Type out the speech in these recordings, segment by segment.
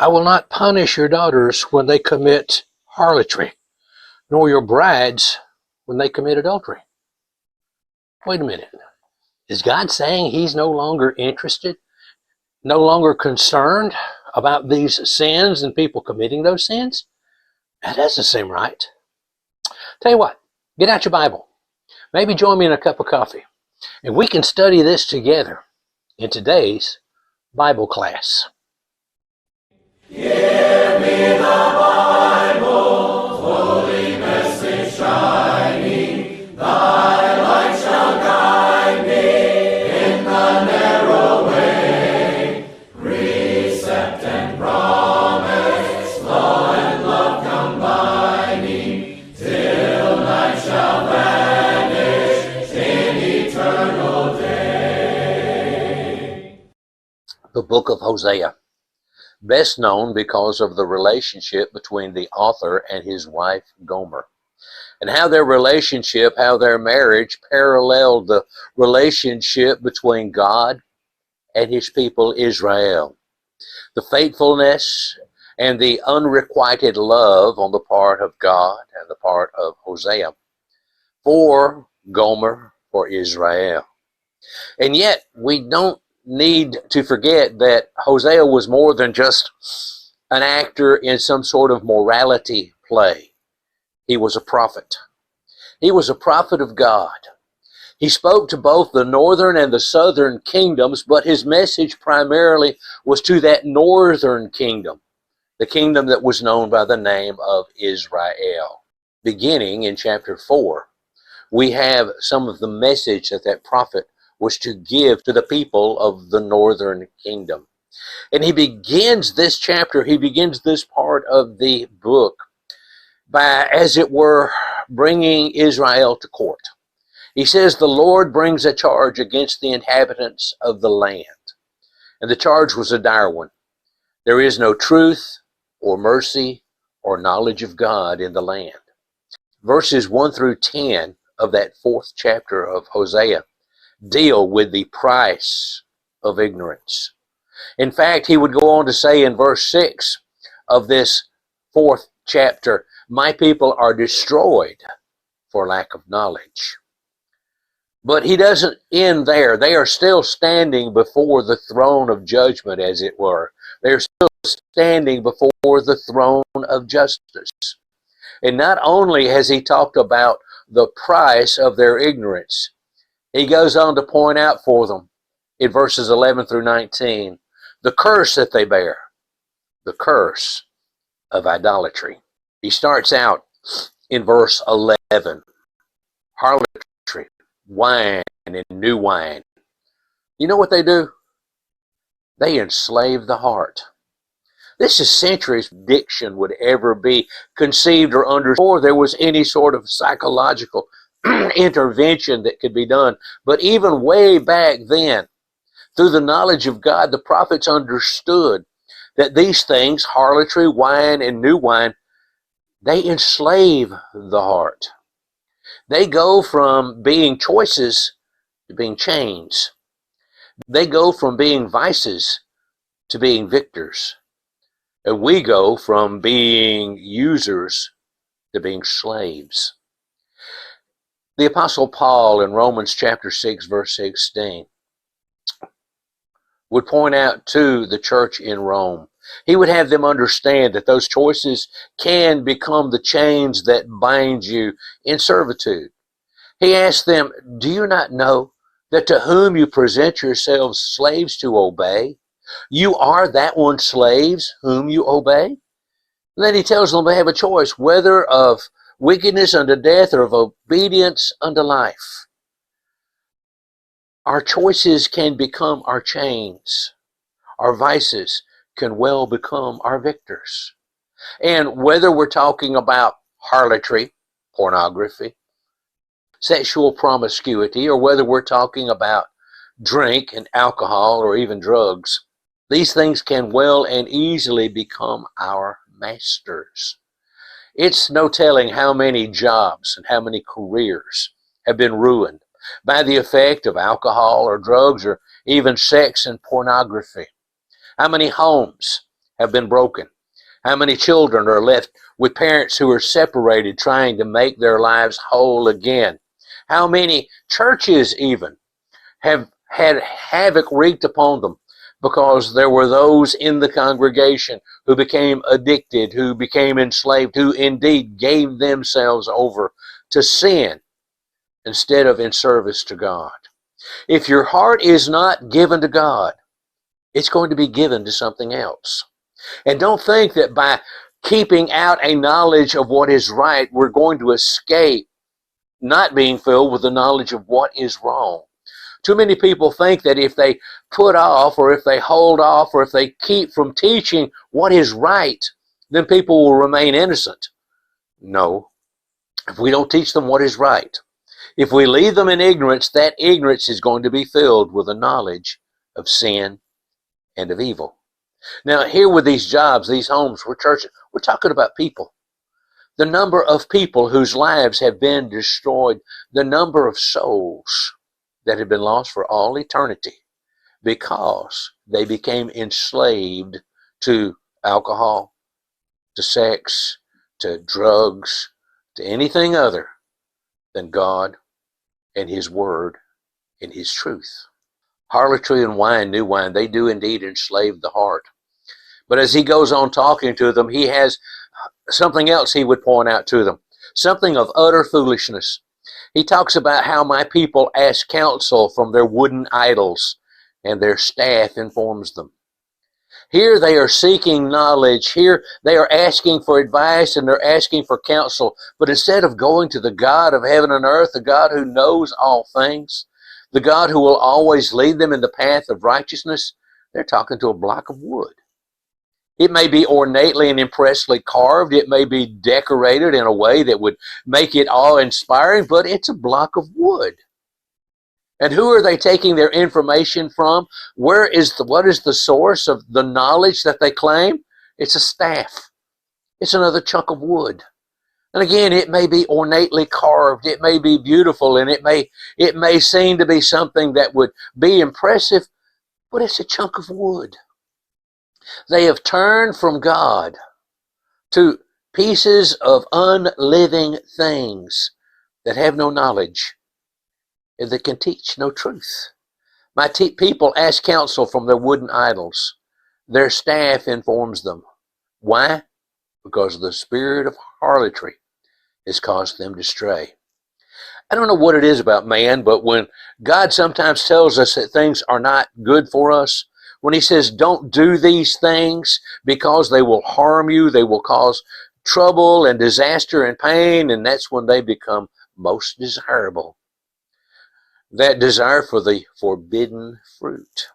I will not punish your daughters when they commit harlotry, nor your brides when they commit adultery. Wait a minute. Is God saying he's no longer interested, no longer concerned about these sins and people committing those sins? That doesn't seem right. Tell you what, get out your Bible. Maybe join me in a cup of coffee, and we can study this together in today's Bible class. Give me the Bible, holy message shining, thy light shall guide me in the narrow way. Precept and promise, law and love combining, till night shall vanish in eternal day. The Book of Hosea, best known because of the relationship between the author and his wife Gomer, and how their marriage paralleled the relationship between God and his people Israel. The faithfulness and the unrequited love on the part of God and the part of Hosea for Gomer, for Israel. And yet we don't need to forget that Hosea was more than just an actor in some sort of morality play. He was a prophet. He was a prophet of God. He spoke to both the northern and the southern kingdoms, but his message primarily was to that northern kingdom, the kingdom that was known by the name of Israel. Beginning in chapter 4, we have some of the message that prophet was to give to the people of the northern kingdom. And he begins this chapter, he begins this part of the book by, as it were, bringing Israel to court. He says, the Lord brings a charge against the inhabitants of the land. And the charge was a dire one. There is no truth or mercy or knowledge of God in the land. Verses 1 through 10 of that 4th chapter of Hosea deal with the price of ignorance. In fact, he would go on to say in verse 6 of this 4th chapter, my people are destroyed for lack of knowledge. But he doesn't end there. They are still standing before the throne of judgment, as it were. They're still standing before the throne of justice. And not only has he talked about the price of their ignorance, he goes on to point out for them in verses 11 through 19, the curse that they bear, the curse of idolatry. He starts out in verse 11, harlotry, wine and new wine. You know what they do? They enslave the heart. This is centuries addiction would ever be conceived or understood before there was any sort of psychological intervention that could be done. But even way back then, through the knowledge of God, the prophets understood that these things, harlotry, wine, and new wine, they enslave the heart. They go from being choices to being chains. They go from being vices to being victors. And we go from being users to being slaves. The Apostle Paul in Romans chapter 6, verse 16 would point out to the church in Rome. He would have them understand that those choices can become the chains that bind you in servitude. He asked them, do you not know that to whom you present yourselves slaves to obey, you are that one slaves whom you obey? And then he tells them they have a choice, whether of wickedness unto death or of obedience unto life. Our choices can become our chains. Our vices can well become our victors. And whether we're talking about harlotry, pornography, sexual promiscuity, or whether we're talking about drink and alcohol or even drugs, these things can well and easily become our masters. It's no telling how many jobs and how many careers have been ruined by the effect of alcohol or drugs or even sex and pornography. How many homes have been broken? How many children are left with parents who are separated, trying to make their lives whole again? How many churches even have had havoc wreaked upon them because there were those in the congregation who became addicted, who became enslaved, who indeed gave themselves over to sin instead of in service to God. If your heart is not given to God, it's going to be given to something else. And don't think that by keeping out a knowledge of what is right, we're going to escape not being filled with the knowledge of what is wrong. Too many people think that if they put off, or if they hold off, or if they keep from teaching what is right, then people will remain innocent. No. If we don't teach them what is right, if we leave them in ignorance, that ignorance is going to be filled with a knowledge of sin and of evil. Now, here with these jobs, these homes, we're churches, we're talking about people. The number of people whose lives have been destroyed, the number of souls that have been lost for all eternity because they became enslaved to alcohol, to sex, to drugs, to anything other than God and His Word and His truth. Harlotry and wine, new wine, they do indeed enslave the heart. But as he goes on talking to them, he has something else he would point out to them, something of utter foolishness. He talks about how my people ask counsel from their wooden idols, and their staff informs them. Here they are seeking knowledge. Here they are asking for advice, and they're asking for counsel. But instead of going to the God of heaven and earth, the God who knows all things, the God who will always lead them in the path of righteousness, they're talking to a block of wood. It may be ornately and impressively carved. It may be decorated in a way that would make it awe-inspiring, but it's a block of wood. And who are they taking their information from? What is the source of the knowledge that they claim? It's a staff. It's another chunk of wood. And again, it may be ornately carved. It may be beautiful, and it may seem to be something that would be impressive, but it's a chunk of wood. They have turned from God to pieces of unliving things that have no knowledge and that can teach no truth. My people ask counsel from their wooden idols. Their staff informs them. Why? Because the spirit of harlotry has caused them to stray. I don't know what it is about man, but when God sometimes tells us that things are not good for us, when He says don't do these things because they will harm you, they will cause trouble and disaster and pain, and that's when they become most desirable. That desire for the forbidden fruit,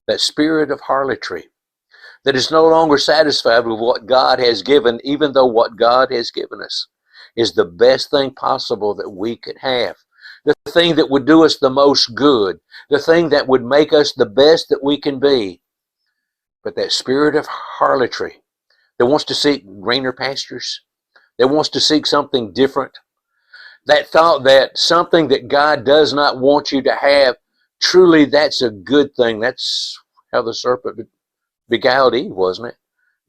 that spirit of harlotry that is no longer satisfied with what God has given, even though what God has given us is the best thing possible that we could have. The thing that would do us the most good, the thing that would make us the best that we can be. But that spirit of harlotry that wants to seek greener pastures, that wants to seek something different, that thought that something that God does not want you to have, truly that's a good thing. That's how the serpent beguiled Eve, wasn't it?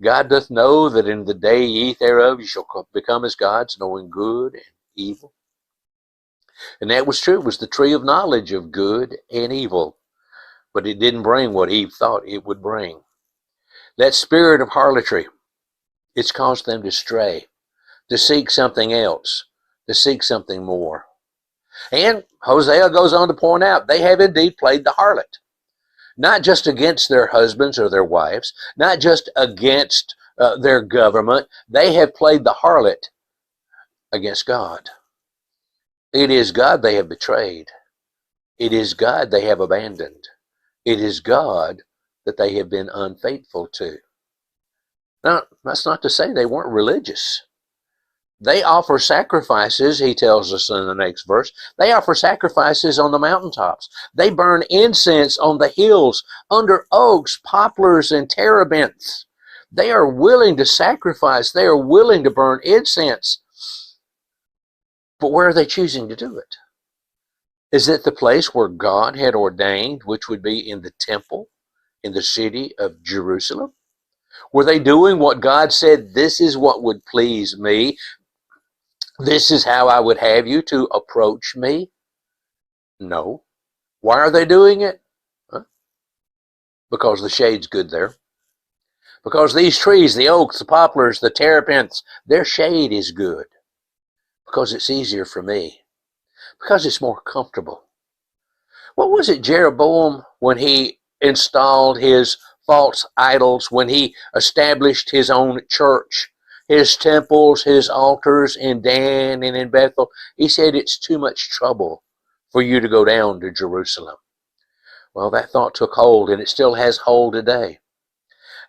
God doth know that in the day ye eat thereof, you shall become as gods, knowing good and evil. And that was true. It was the tree of knowledge of good and evil. But it didn't bring what Eve thought it would bring. That spirit of harlotry, it's caused them to stray, to seek something else, to seek something more. And Hosea goes on to point out, they have indeed played the harlot. Not just against their husbands or their wives, not just against their government. They have played the harlot against God. It is God they have betrayed. It is God they have abandoned. It is God that they have been unfaithful to. Now, that's not to say they weren't religious. They offer sacrifices, he tells us in the next verse. They offer sacrifices on the mountaintops. They burn incense on the hills, under oaks, poplars, and terebinths. They are willing to sacrifice. They are willing to burn incense. But where are they choosing to do it? Is it the place where God had ordained, which would be in the temple, in the city of Jerusalem? Were they doing what God said, this is what would please me? This is how I would have you to approach me? No. Why are they doing it? Huh? Because the shade's good there. Because these trees, the oaks, the poplars, the terebinths, their shade is good. Because it's easier for me. Because it's more comfortable. What was it Jeroboam, when he installed his false idols, when he established his own church, his temples, his altars in Dan and in Bethel? He said, it's too much trouble for you to go down to Jerusalem. Well, that thought took hold, and it still has hold today.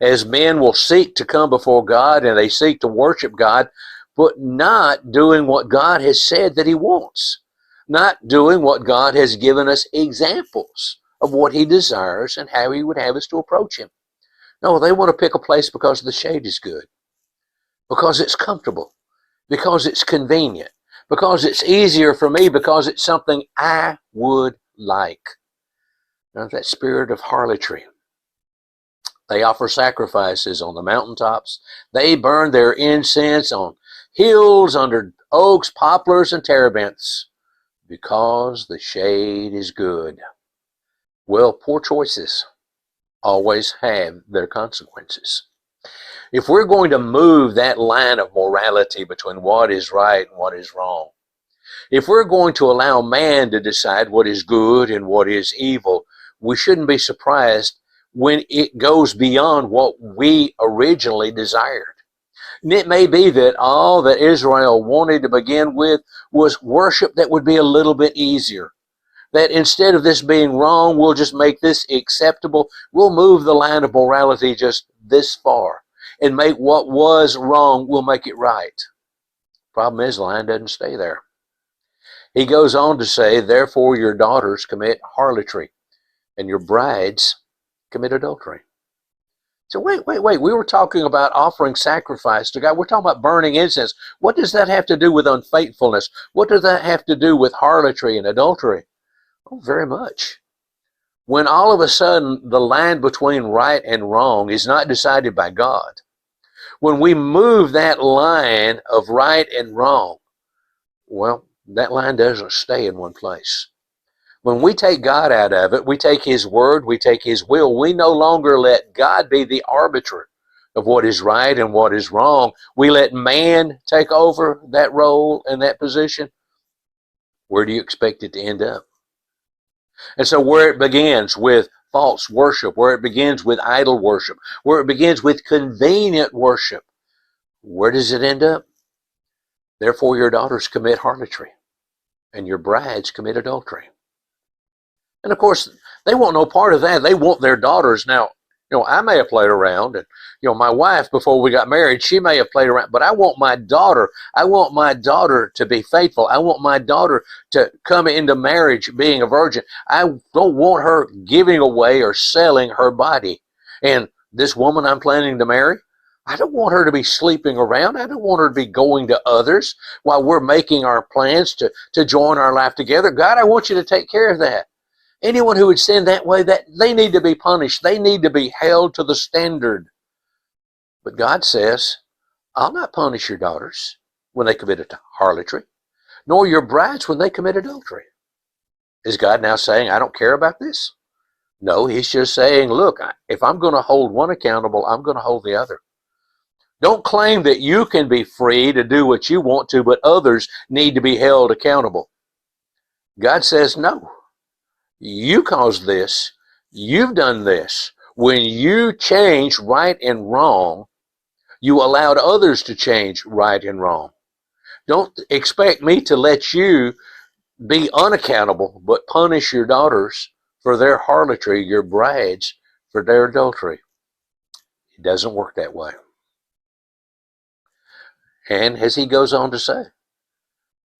As men will seek to come before God and they seek to worship God, but not doing what God has said that he wants. Not doing what God has given us examples of what he desires and how he would have us to approach him. No, they want to pick a place because the shade is good, because it's comfortable, because it's convenient, because it's easier for me, because it's something I would like. Now, that spirit of harlotry. They offer sacrifices on the mountaintops. They burn their incense on hills under oaks, poplars, and terebinths because the shade is good. Well, poor choices always have their consequences. If we're going to move that line of morality between what is right and what is wrong, if we're going to allow man to decide what is good and what is evil, we shouldn't be surprised when it goes beyond what we originally desired. And it may be that all that Israel wanted to begin with was worship that would be a little bit easier. That instead of this being wrong, we'll just make this acceptable. We'll move the line of morality just this far and make what was wrong, we'll make it right. Problem is, the line doesn't stay there. He goes on to say, therefore your daughters commit harlotry and your brides commit adultery. So wait. We were talking about offering sacrifice to God. We're talking about burning incense. What does that have to do with unfaithfulness? What does that have to do with harlotry and adultery? Oh, very much. When all of a sudden the line between right and wrong is not decided by God, when we move that line of right and wrong, well, that line doesn't stay in one place. When we take God out of it, we take his word, we take his will. We no longer let God be the arbiter of what is right and what is wrong. We let man take over that role and that position. Where do you expect it to end up? And so where it begins with false worship, where it begins with idol worship, where it begins with convenient worship, where does it end up? Therefore your daughters commit harlotry and your brides commit adultery. And of course, they want no part of that. They want their daughters. Now, I may have played around, and my wife, before we got married, she may have played around, but I want my daughter. I want my daughter to be faithful. I want my daughter to come into marriage being a virgin. I don't want her giving away or selling her body. And this woman I'm planning to marry, I don't want her to be sleeping around. I don't want her to be going to others while we're making our plans to join our life together. God, I want you to take care of that. Anyone who would sin that way, that they need to be punished. They need to be held to the standard. But God says, I'll not punish your daughters when they commit harlotry, nor your brides when they commit adultery. Is God now saying, I don't care about this? No, he's just saying, look, if I'm going to hold one accountable, I'm going to hold the other. Don't claim that you can be free to do what you want to, but others need to be held accountable. God says, no. You caused this. You've done this. When you changed right and wrong, you allowed others to change right and wrong. Don't expect me to let you be unaccountable, but punish your daughters for their harlotry, your brides for their adultery. It doesn't work that way. And as he goes on to say,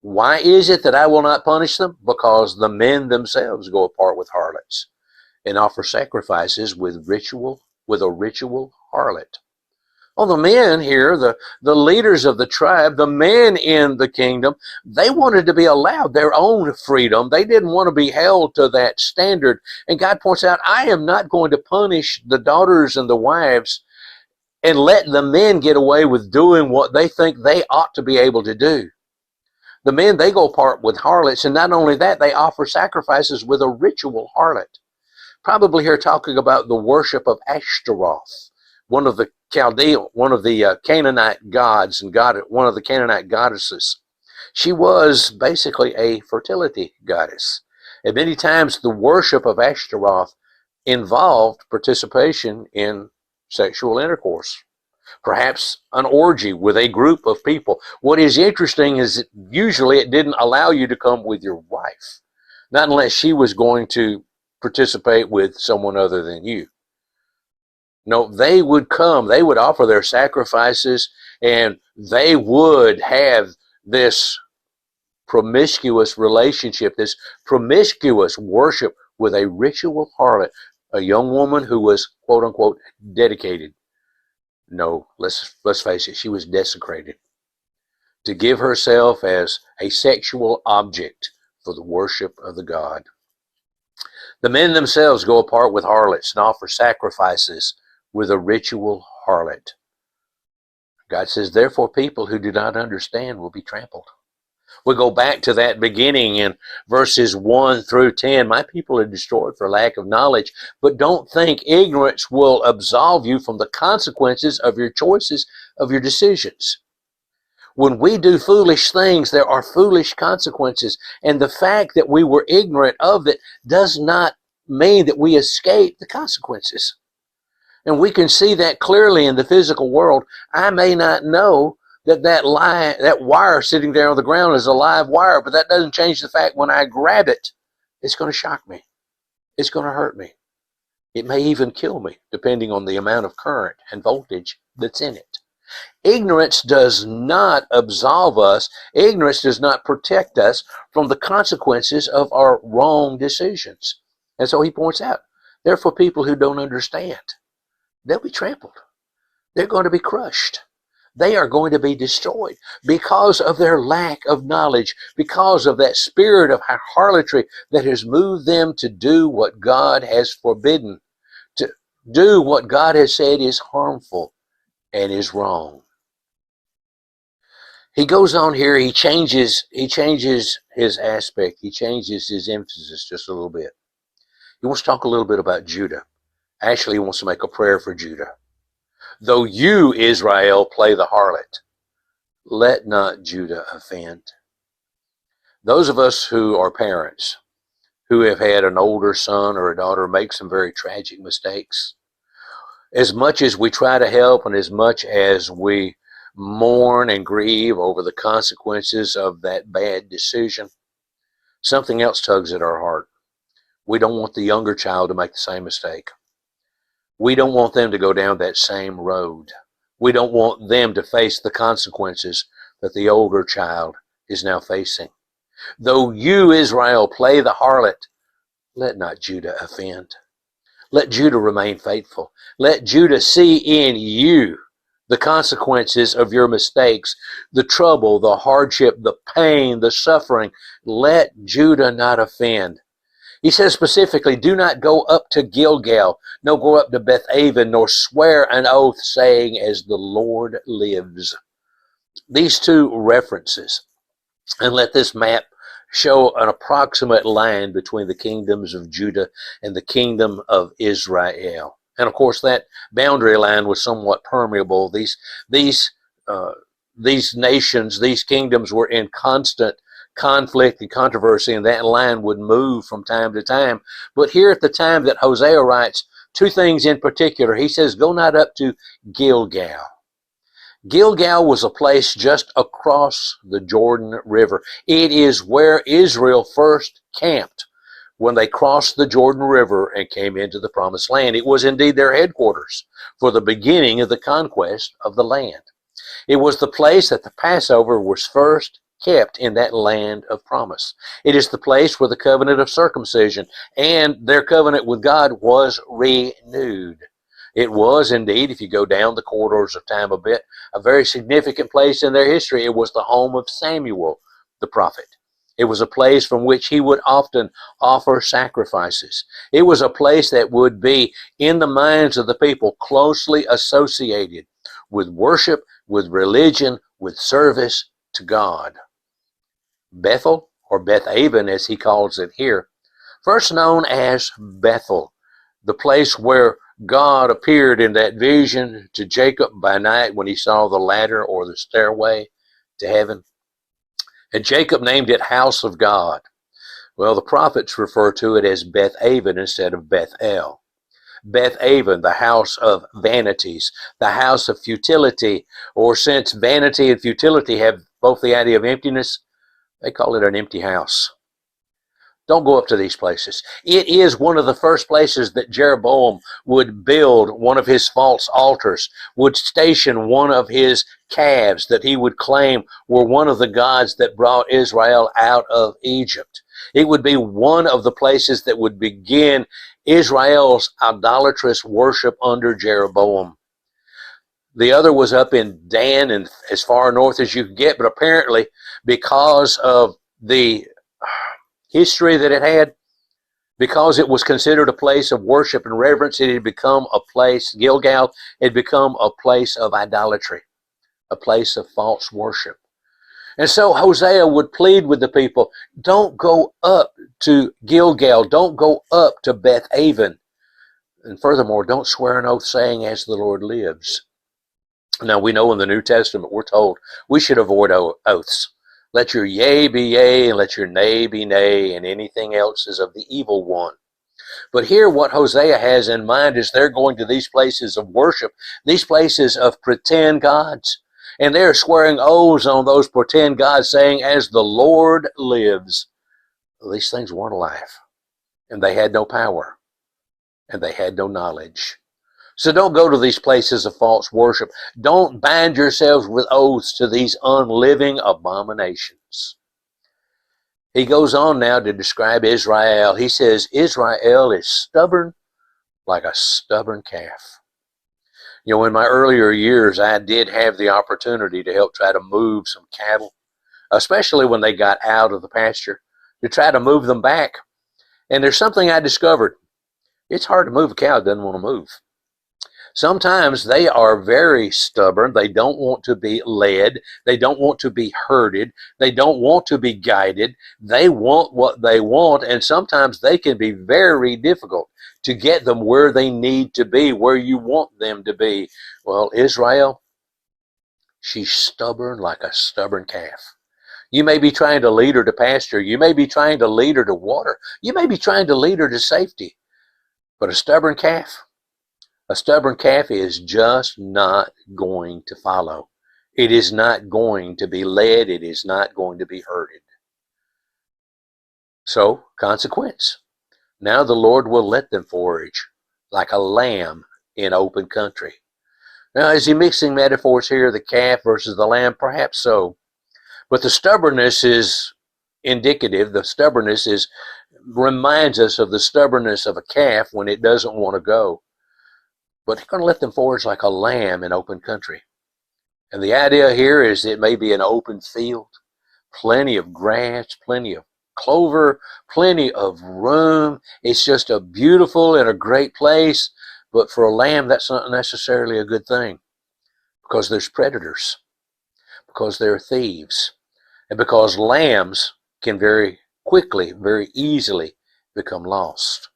why is it that I will not punish them? Because the men themselves go apart with harlots and offer sacrifices with a ritual harlot. Well, the men here, the leaders of the tribe, the men in the kingdom, they wanted to be allowed their own freedom. They didn't want to be held to that standard. And God points out, I am not going to punish the daughters and the wives and let the men get away with doing what they think they ought to be able to do. The men, they go apart with harlots, and not only that, they offer sacrifices with a ritual harlot. Probably here talking about the worship of Ashtaroth, one of the Canaanite gods and one of the Canaanite goddesses. She was basically a fertility goddess. And many times the worship of Ashtaroth involved participation in sexual intercourse, perhaps an orgy with a group of people. What is interesting is that usually it didn't allow you to come with your wife, not unless she was going to participate with someone other than you. No, they would come, they would offer their sacrifices, and they would have this promiscuous relationship, this promiscuous worship with a ritual harlot, a young woman who was, quote unquote, dedicated. No, let's face it, she was desecrated to give herself as a sexual object for the worship of the god. The men themselves go apart with harlots and offer sacrifices with a ritual harlot. God says, therefore, people who do not understand will be trampled. We go back to that beginning in verses 1 through 10. My people are destroyed for lack of knowledge, but don't think ignorance will absolve you from the consequences of your choices, of your decisions. When we do foolish things, there are foolish consequences. And the fact that we were ignorant of it does not mean that we escape the consequences. And we can see that clearly in the physical world. I may not know that wire sitting there on the ground is a live wire, but that doesn't change the fact when I grab it, it's going to shock me. It's going to hurt me. It may even kill me, depending on the amount of current and voltage that's in it. Ignorance does not absolve us. Ignorance does not protect us from the consequences of our wrong decisions. And so he points out, therefore, people who don't understand, they'll be trampled. They're going to be crushed. They are going to be destroyed because of their lack of knowledge, because of that spirit of harlotry that has moved them to do what God has forbidden, to do what God has said is harmful and is wrong. He goes on here, he changes his aspect, he changes his emphasis just a little bit. He wants to talk a little bit about Judah. Actually, he wants to make a prayer for Judah. Though you, Israel, play the harlot, let not Judah offend. Those of us who are parents, who have had an older son or a daughter make some very tragic mistakes, as much as we try to help and as much as we mourn and grieve over the consequences of that bad decision, something else tugs at our heart. We don't want the younger child to make the same mistake. We don't want them to go down that same road. We don't want them to face the consequences that the older child is now facing. Though you, Israel, play the harlot, let not Judah offend. Let Judah remain faithful. Let Judah see in you the consequences of your mistakes, the trouble, the hardship, the pain, the suffering. Let Judah not offend. He says specifically, do not go up to Gilgal, nor go up to Beth-aven, nor swear an oath, saying, as the Lord lives. These two references, and let this map show an approximate line between the kingdoms of Judah and the kingdom of Israel. And of course, that boundary line was somewhat permeable. These nations, these kingdoms were in constant conflict and controversy, and that line would move from time to time. But here at the time that Hosea writes, two things in particular. He says, go not up to Gilgal. Gilgal was a place just across the Jordan River. It is where Israel first camped when they crossed the Jordan River and came into the Promised Land. It was indeed their headquarters for the beginning of the conquest of the land. It was the place that the Passover was first kept in that land of promise. It is the place where the covenant of circumcision and their covenant with God was renewed. It was indeed, if you go down the corridors of time a bit, a very significant place in their history. It was the home of Samuel, the prophet. It was a place from which he would often offer sacrifices. It was a place that would be, in the minds of the people, closely associated with worship, with religion, with service to God. Bethel, or Bethaven as he calls it here, first known as Bethel, the place where God appeared in that vision to Jacob by night when he saw the ladder or the stairway to heaven. And Jacob named it House of God. Well, the prophets refer to it as Bethaven instead of Bethel. Bethaven, the house of vanities, the house of futility, or since vanity and futility have both the idea of emptiness, they call it an empty house. Don't go up to these places. It is one of the first places that Jeroboam would build one of his false altars, would station one of his calves that he would claim were one of the gods that brought Israel out of Egypt. It would be one of the places that would begin Israel's idolatrous worship under Jeroboam. The other was up in Dan and as far north as you could get, but apparently because of the history that it had, because it was considered a place of worship and reverence, it had become a place, Gilgal had become a place of idolatry, a place of false worship. And so Hosea would plead with the people, don't go up to Gilgal, don't go up to Bethaven. And furthermore, don't swear an oath saying, as the Lord lives. Now we know in the New Testament we're told we should avoid oaths. Let your yea be yea, and let your nay be nay, and anything else is of the evil one. But here what Hosea has in mind is they're going to these places of worship, these places of pretend gods, and they're swearing oaths on those pretend gods, saying, as the Lord lives. Well, these things weren't alive, and they had no power, and they had no knowledge. So don't go to these places of false worship. Don't bind yourselves with oaths to these unliving abominations. He goes on now to describe Israel. He says, Israel is stubborn like a stubborn calf. You know, in my earlier years, I did have the opportunity to help try to move some cattle, especially when they got out of the pasture, to try to move them back. And there's something I discovered. It's hard to move a cow that doesn't want to move. Sometimes they are very stubborn. They don't want to be led. They don't want to be herded. They don't want to be guided. They want what they want, and sometimes they can be very difficult to get them where they need to be, where you want them to be. Well, Israel, she's stubborn like a stubborn calf. You may be trying to lead her to pasture. You may be trying to lead her to water. You may be trying to lead her to safety. But a stubborn calf is just not going to follow. It is not going to be led. It is not going to be herded. So, consequence. Now the Lord will let them forage like a lamb in open country. Now, is he mixing metaphors here, the calf versus the lamb? Perhaps so. But the stubbornness is indicative. The stubbornness reminds us of the stubbornness of a calf when it doesn't want to go. But he's going to let them forage like a lamb in open country. And the idea here is it may be an open field, plenty of grass, plenty of clover, plenty of room. It's just a beautiful and a great place. But for a lamb, that's not necessarily a good thing, because there's predators, because there are thieves, and because lambs can very quickly, very easily become lost.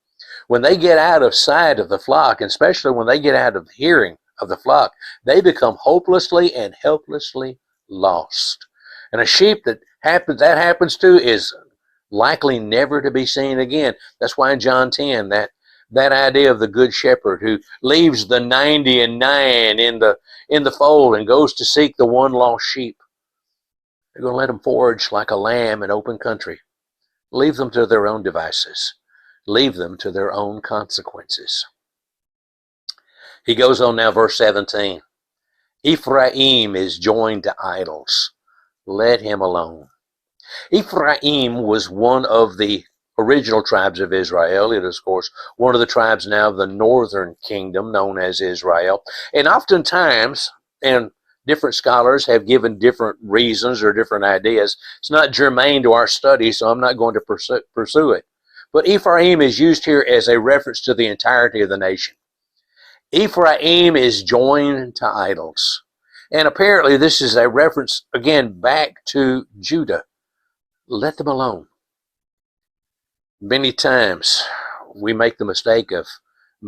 When they get out of sight of the flock, and especially when they get out of hearing of the flock, they become hopelessly and helplessly lost. And a sheep that happens to is likely never to be seen again. That's why in John 10, that idea of the good shepherd who leaves the 99 in the fold and goes to seek the one lost sheep. They're going to let them forage like a lamb in open country. Leave them to their own devices. Leave them to their own consequences. He goes on now, verse 17. Ephraim is joined to idols. Let him alone. Ephraim was one of the original tribes of Israel. It is, of course, one of the tribes now of the northern kingdom known as Israel. And oftentimes, and Different scholars have given different reasons or different ideas. It's not germane to our study, so I'm not going to pursue it. But Ephraim is used here as a reference to the entirety of the nation. Ephraim is joined to idols. And apparently this is a reference, again, back to Judah. Let them alone. Many times we make the mistake of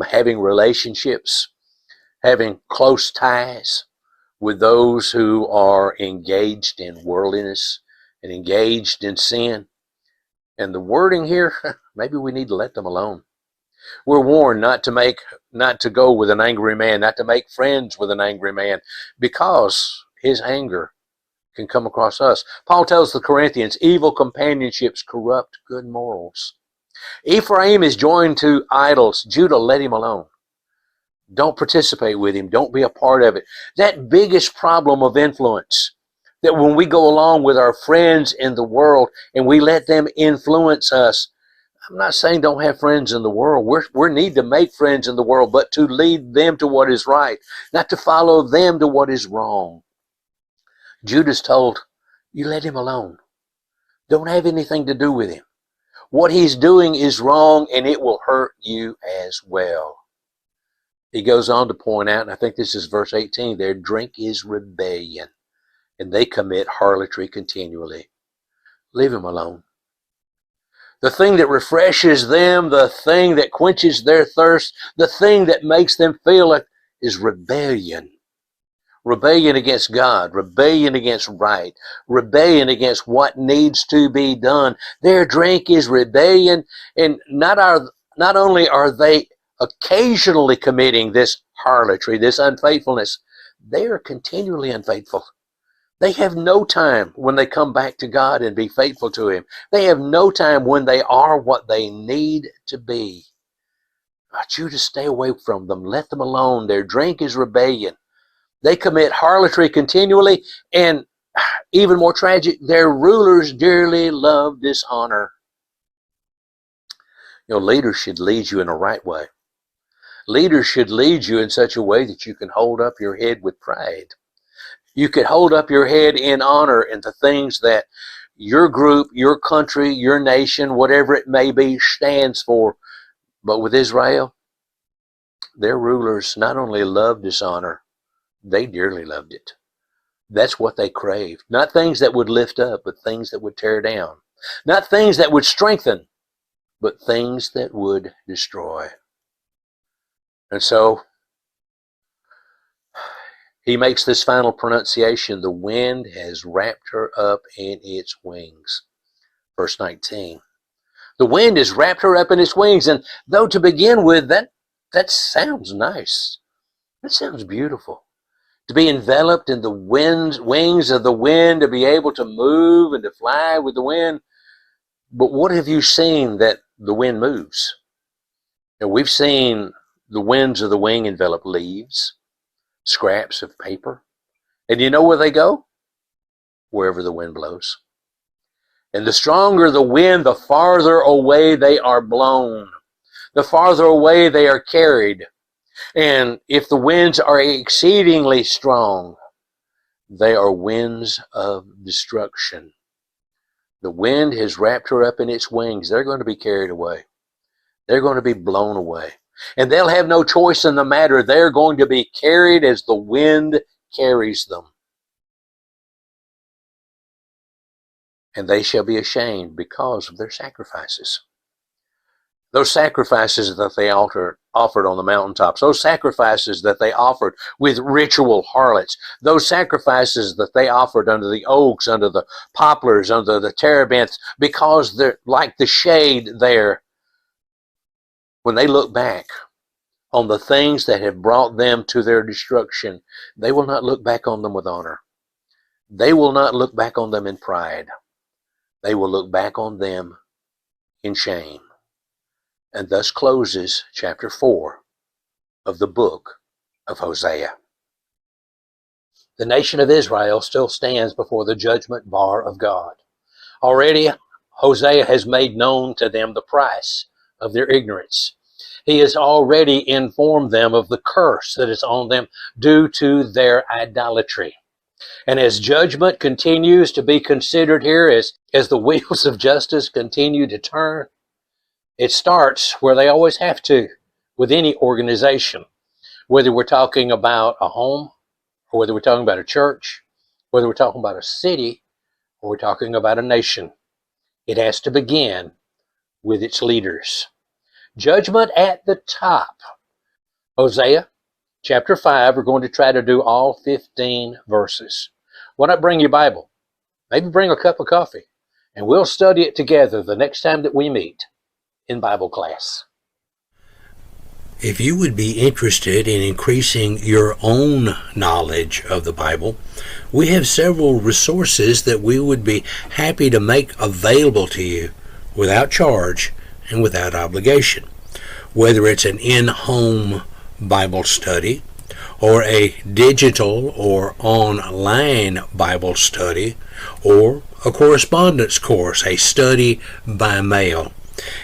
having relationships, having close ties with those who are engaged in worldliness and engaged in sin. And the wording here, maybe we need to let them alone. We're warned not to go with an angry man, not to make friends with an angry man, because his anger can come across us. Paul tells the Corinthians, evil companionships corrupt good morals. Ephraim is joined to idols. Judah, let him alone. Don't participate with him. Don't be a part of it. That biggest problem of influence, that when we go along with our friends in the world and we let them influence us, I'm not saying don't have friends in the world. We need to make friends in the world, but to lead them to what is right, not to follow them to what is wrong. Judah's told, you let him alone. Don't have anything to do with him. What he's doing is wrong, and it will hurt you as well. He goes on to point out, and I think this is verse 18, their drink is rebellion, and they commit harlotry continually. Leave him alone. The thing that refreshes them, the thing that quenches their thirst, the thing that makes them feel it is rebellion. Rebellion against God, rebellion against right, rebellion against what needs to be done. Their drink is rebellion, and not only are they occasionally committing this harlotry, this unfaithfulness, they are continually unfaithful. They have no time when they come back to God and be faithful to Him. They have no time when they are what they need to be. I want you to stay away from them. Let them alone. Their drink is rebellion. They commit harlotry continually, and even more tragic, their rulers dearly love dishonor. Leaders should lead you in a right way. Leaders should lead you in such a way that you can hold up your head with pride. You could hold up your head in honor in the things that your group, your country, your nation, whatever it may be, stands for. But with Israel, their rulers not only loved dishonor, they dearly loved it. That's what they craved. Not things that would lift up, but things that would tear down. Not things that would strengthen, but things that would destroy. And so he makes this final pronunciation, the wind has wrapped her up in its wings. Verse 19. The wind has wrapped her up in its wings, and though to begin with, that sounds nice. That sounds beautiful. To be enveloped in the wings of the wind, to be able to move and to fly with the wind. But what have you seen that the wind moves? We've seen the winds of the wing envelop leaves, scraps of paper. And you know where they go? Wherever the wind blows. And the stronger the wind, the farther away they are blown. The farther away they are carried. And if the winds are exceedingly strong, they are winds of destruction. The wind has wrapped her up in its wings. They're going to be carried away. They're going to be blown away. And they'll have no choice in the matter. They're going to be carried as the wind carries them. And they shall be ashamed because of their sacrifices. Those sacrifices that they offered on the mountaintops, those sacrifices that they offered with ritual harlots, those sacrifices that they offered under the oaks, under the poplars, under the terebinths, because they're like the shade there. When they look back on the things that have brought them to their destruction, they will not look back on them with honor. They will not look back on them in pride. They will look back on them in shame. And thus closes chapter 4 of the book of Hosea. The nation of Israel still stands before the judgment bar of God. Already, Hosea has made known to them the price of their ignorance. He has already informed them of the curse that is on them due to their idolatry. And as judgment continues to be considered here, as the wheels of justice continue to turn, it starts where they always have to with any organization, whether we're talking about a home, or whether we're talking about a church, whether we're talking about a city, or we're talking about a nation. It has to begin with its leaders. Judgment at the top. Hosea chapter 5, we're going to try to do all 15 verses. Why not bring your Bible? Maybe bring a cup of coffee, and we'll study it together the next time that we meet in Bible class. If you would be interested in increasing your own knowledge of the Bible, we have several resources that we would be happy to make available to you without charge and without obligation. Whether it's an in-home Bible study, or a digital or online Bible study, or a correspondence course, a study by mail.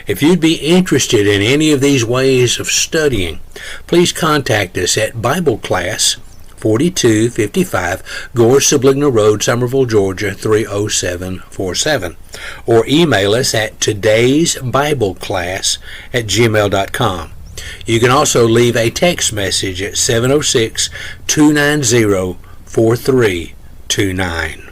If you'd be interested in any of these ways of studying, please contact us at Bible Class, 4255 Gore Subligna Road, Summerville, Georgia 30747, or email us at todaysbibleclass@gmail.com. You can also leave a text message at 706-290-4329.